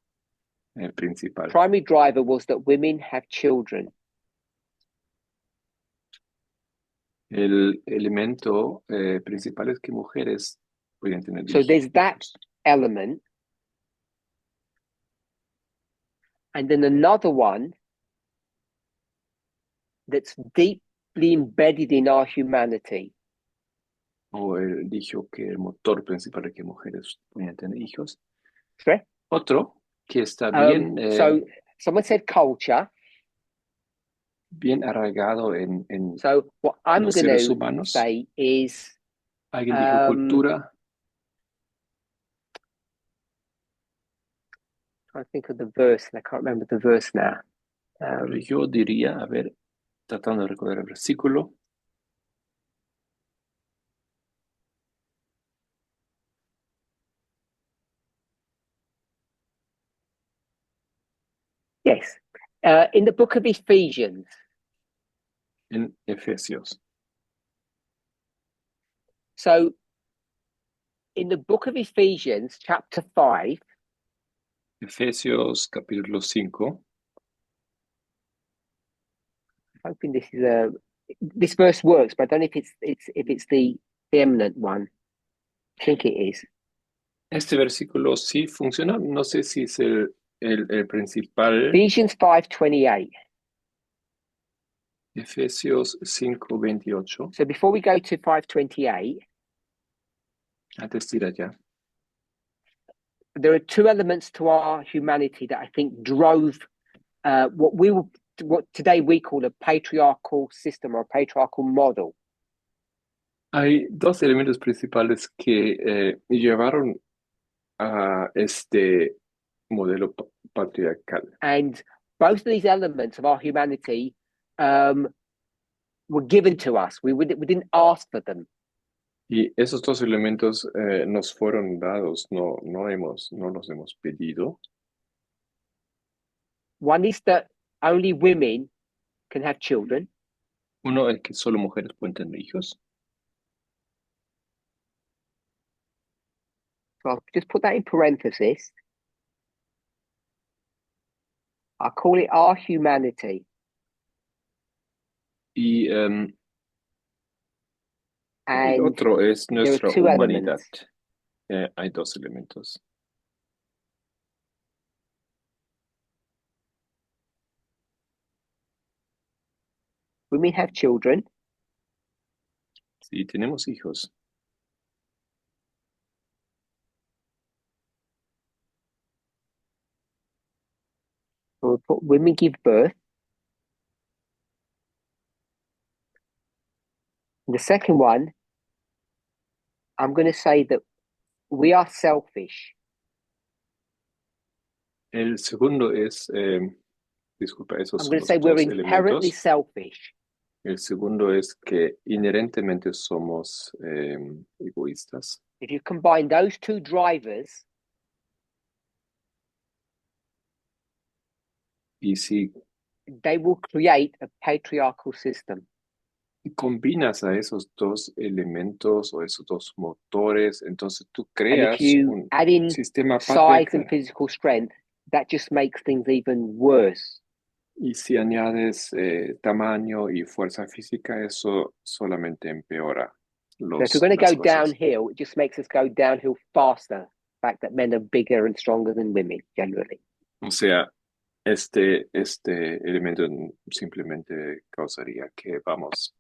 principal. Primary driver was that women have children. El elemento principal es que mujeres pueden tener So hijos. there's that element. And then another one that's deeply embedded in our humanity. O él dijo que el motor principal es que mujeres pueden tener hijos. Sorry? Otro que está bien, So someone said culture. bien arraigado en So what I'm los going seres to humanos. say is Alguien dijo cultura. I think of the verse, and I can't remember the verse now. Pero yo diría, a ver, tratando de recordar el versículo. Yes, in the book of Ephesians. En Efesios. So in the book of Ephesians, chapter 5, Efesios capítulo 5. hoping this verse works, but I don't know if it's the eminent one. I think it is. Este versículo sí funciona. No sé si es el principal. Ephesians 5:28. Efesios 5:28. So before we go to 5:28, Antes de ir allá. there are two elements to our humanity that I think drove what today we call a patriarchal system or a patriarchal model. Hay dos elementos principales que llevaron a este modelo patriarcal. And both of these elements of our humanity were given to us. We didn't ask for them. Y esos dos elementos nos fueron dados, no los hemos pedido. One is that only women can have children. Uno es que solo mujeres pueden tener hijos. So I'll just put that in parenthesis. I call it our humanity. Y And el otro es nuestra two humanidad. elements. Hay dos elementos. Women have children. Sí, tenemos hijos. So we'll put women give birth. And the second one, I'm going to say that we are selfish. El segundo es, disculpa, esos I'm son going to los say we're dos inherently elementos. selfish. El segundo es que inherentemente somos egoístas. If you combine those two drivers, Y si they will create a patriarchal system. combinas a esos dos elementos o esos dos motores, entonces tú And creas if you un add in sistema size patriarcal. and physical strength, that just makes things even worse. Y si añades tamaño y fuerza física, eso solamente empeora So if we're going to las go cosas. downhill, it just makes us go downhill faster. fact that men are bigger and stronger than women generally. O sea, este elemento simplemente causaría que vamos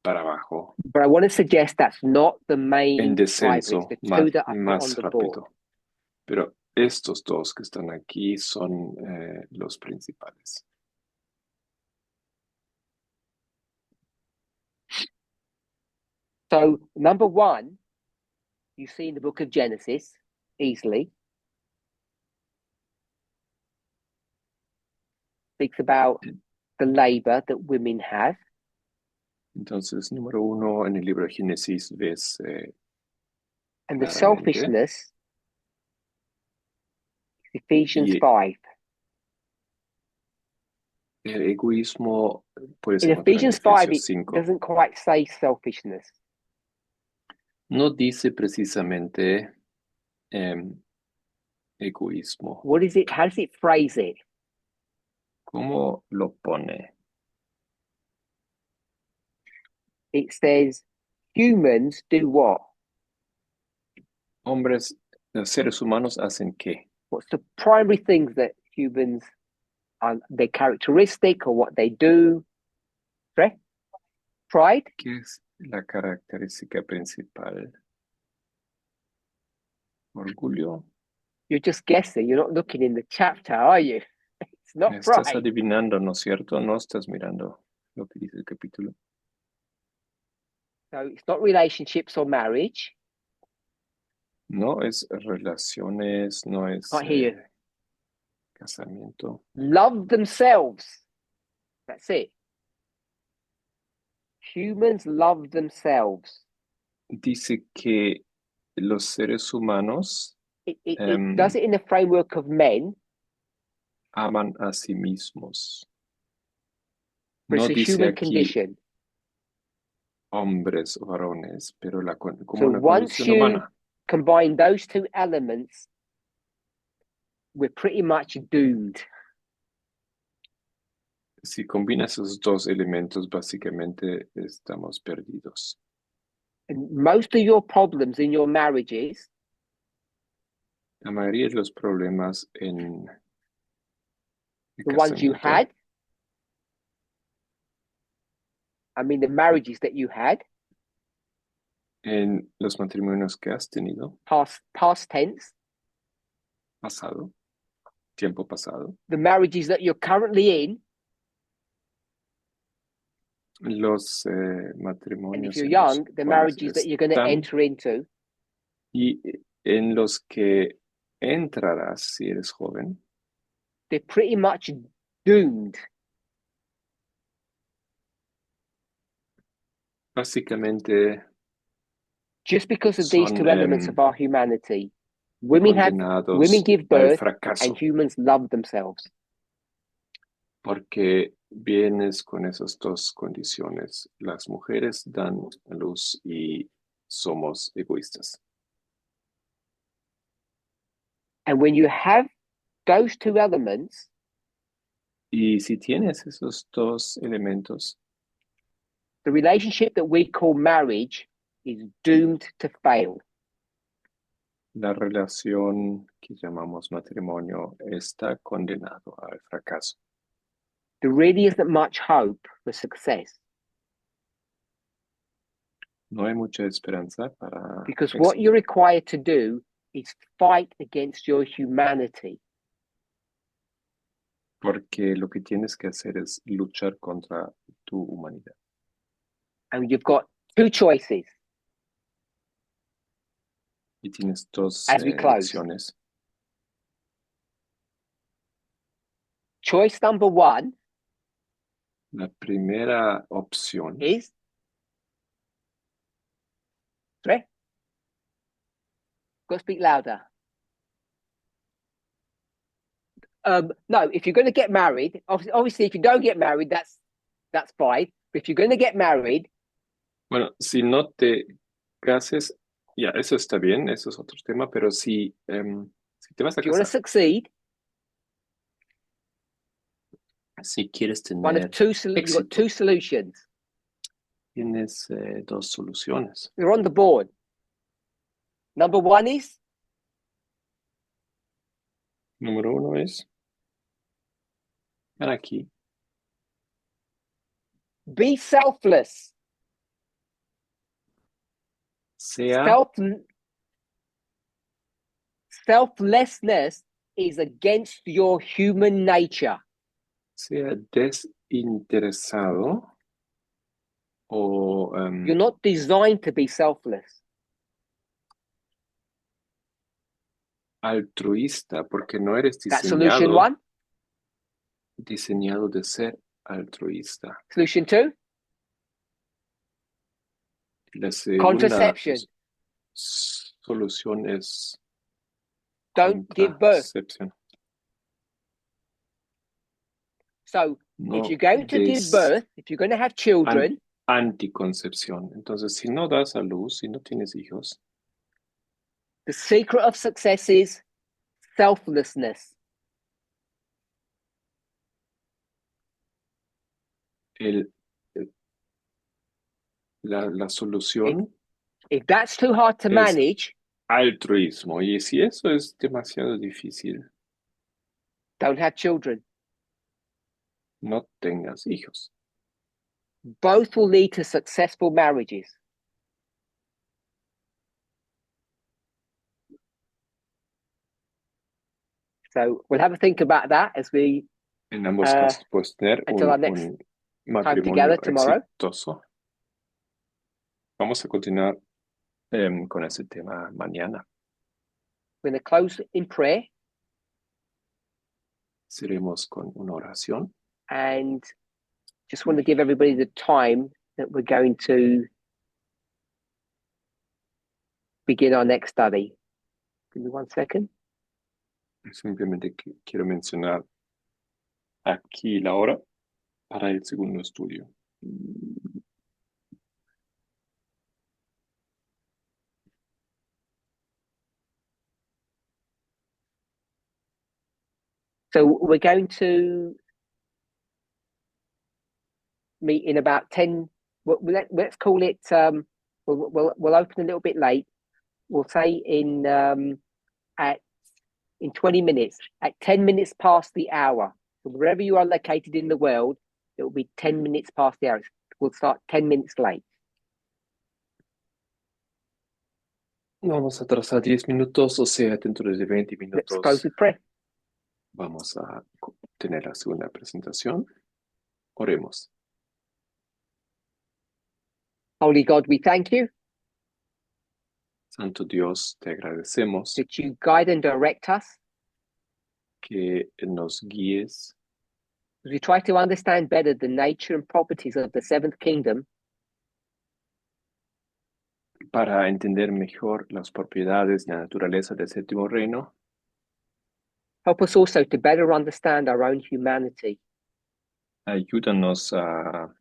para abajo But I want to suggest that's not the en main driver. It's descenso the más, two that I put on más the board. rápido. Pero estos dos que están aquí son los principales. So number one, you see in the book of Genesis easily. Speaks about the labor that women have. Entonces, número uno, en el libro de Génesis ves And the claramente. selfishness, Ephesians Y 5. el egoísmo puedes In encontrar en Ephesians 5, Efesios it 5. doesn't quite say selfishness. No dice precisamente egoísmo. What is it? How does it phrase it? ¿Cómo lo pone? It says humans do what? Hombres, seres humanos hacen qué? What's the primary things that humans are, their characteristic or what they do? Right? Pride? ¿Qué es la característica principal? Orgullo. You're just guessing. You're not looking in the chapter, are you? It's not Estás pride. adivinando, ¿no es cierto? No estás mirando lo que dice el capítulo. So it's not relationships or marriage. No es relaciones, no es Can't hear you. casamiento. Love themselves. That's it. Humans love themselves. Dice que los seres humanos It does it in the framework of men, aman a sí mismos. but No it's a dice human aquí condition. hombres o varones, pero como So una once condición you humana. combine those two elements, we're pretty much doomed. Si combinas esos dos elementos, básicamente estamos perdidos. And most of your problems in your marriages La mayoría de los problemas en el the ones you casamiento, had, I mean the marriages that you had, en los matrimonios que has tenido, past tense, pasado, tiempo pasado, the marriages that you're currently in, los and matrimonios if you're en young, los the cuales marriages that you're going to están enter into, y en los que entrarás si eres joven, they're pretty much doomed. básicamente Just because of these son two elements of our humanity. Women condenados give al birth fracaso, and humans love themselves. porque vienes con esas dos condiciones. Las mujeres dan a luz y somos egoístas. And when you have those two elements, Y si tienes esos dos elementos, the relationship that we call marriage is doomed to fail. la relación que llamamos matrimonio está condenado al fracaso. There really isn't much hope for success No hay mucha esperanza para because what you're required to do is fight against your humanity. porque lo que tienes que hacer es luchar contra tu humanidad. And you've got two choices. Y tienes dos As we close. elecciones. Choice number one La primera opción is Tre? Got to speak louder. No, if you're going to get married, obviously, if you don't get married, that's fine. But if you're going to get married, bueno, si no te cases, ya, eso está bien, eso es otro tema, pero si te vas a if you want to casar, succeed, si quieres one of tener you've got éxito, two solutions. tienes dos soluciones. They're on the board. Number one is Número 1 es aquí. Be selfless. Sea Selflessness is against your human nature. desinteresado o You're not designed to be selfless. altruista, porque no eres That's solution one. diseñado de ser altruista. Solution two, La segunda contraception. solución es Don't give birth. contracepción. So No if you're going to give birth, if you're going to have children, anticoncepción. Entonces, si no das a luz, si no tienes hijos, the secret of success is selflessness. la solución If that's too hard to Es- manage, altruismo. Y si eso es demasiado difícil, don't have children. no tengas hijos. Both will lead to successful marriages. So we'll have a think about that as we En ambos casos puedes tener until our next un matrimonio together tomorrow. exitoso. Vamos a continuar con ese tema mañana. We're going to close in prayer Seremos con una oración. and just want to give everybody the time that we're going to begin our next study. Give me 1 second. Simplemente quiero mencionar aquí la hora para el segundo estudio. So we're going to meet in about 10. Let's call it. We'll open a little bit late. We'll say in 20 minutes, at 10 minutes past the hour. So wherever you are located in the world, it will be 10 minutes past the hour. We'll start 10 minutes late. Vamos a atrasar 10 minutos, o sea, dentro de 20 Let's close minutos with prayer. vamos a tener la segunda presentación. Oremos. Holy God, we thank you Santo Dios, te agradecemos that you guide and direct us que nos guíes as we try to understand better the nature and properties of the seventh kingdom. para entender mejor las propiedades y la naturaleza del séptimo reino. Help us also to better understand our own humanity. Ayúdanos a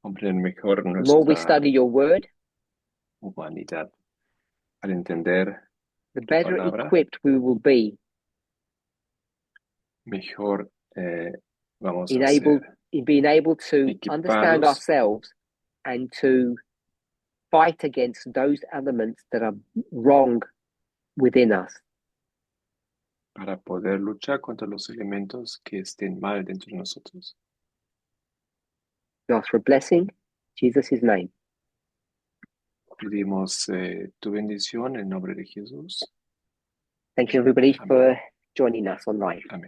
comprender mejor The more we nuestra study your word, humanidad. Al entender the better palabra. equipped we will be mejor vamos a in being able to equipados. understand ourselves and to fight against those elements that are wrong within us. Para poder luchar contra los elementos que estén mal dentro de nosotros. We ask for a blessing, in Jesus' name. Pedimos tu bendición en nombre de Jesús. Thank you, everybody, Amén. for joining us online. Amén.